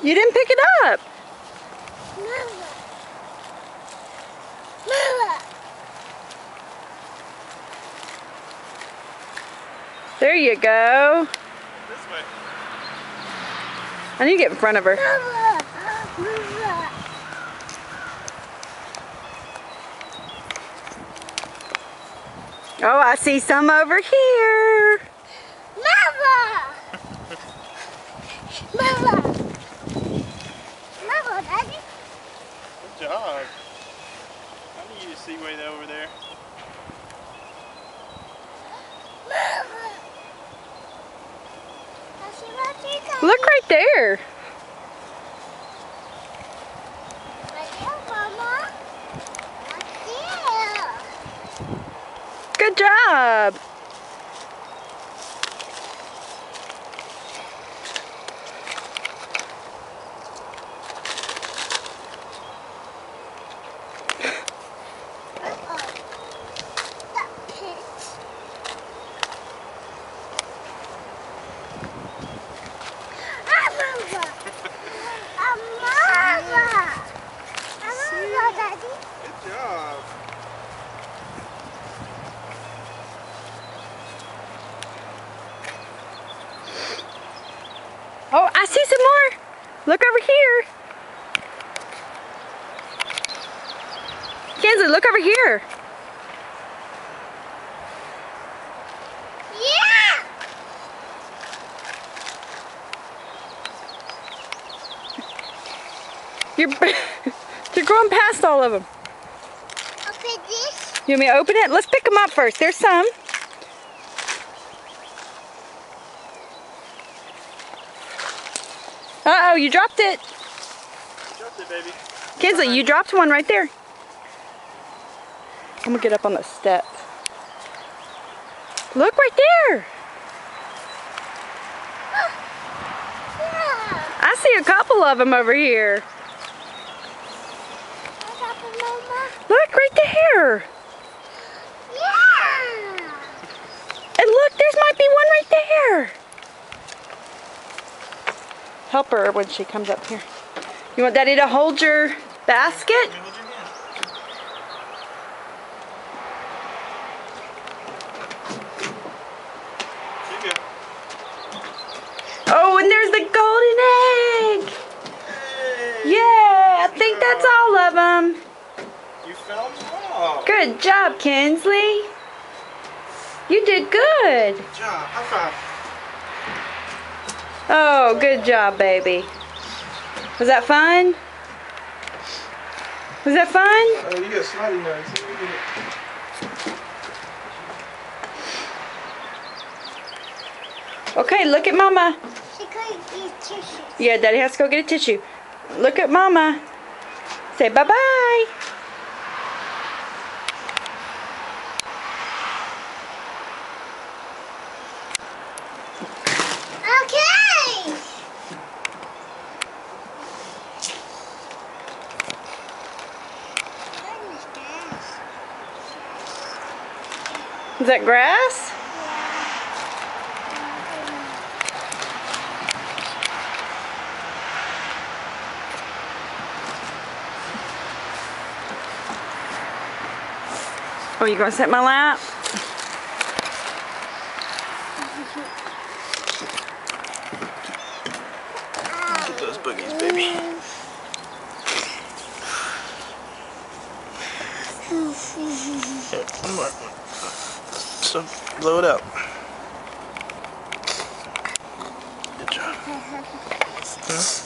You didn't pick it up. There you go. This way. I need to get in front of her. Oh, I see some over here. Daddy. Good job. I need you to see way over there. Look right there. Good job. Good job. Oh, I see some more. Look over here. Kenzie, look over here. Yeah. You're going past all of them. Open this. You want me to open it? Let's pick them up first. There's some. Uh-oh, you dropped it. Dropped it, baby. Kinsley, you dropped one right there. I'm gonna get up on the step. Look right there. I see a couple of them over here. Look right there. Yeah. And look, there's might be one right there. Help her when she comes up here. You want Daddy to hold your basket? Let me hold your hand. There you go. Oh, and there's the golden egg. Hey, Yeah, I think that's all of them. you found them all. Good job, Kinsley. You did good. Good job. High five. Oh, good job, baby. Was that fun? Was that fun? Oh, you got snotty nose. Okay, look at Mama. She couldn't eat tissue. Yeah, Daddy has to go get a tissue. Look at Mama. Say bye-bye. Okay. Is that grass? Oh, you gonna sit in my lap? Get those boogies, baby. Here, one more. So, blow it out. Good job. Huh?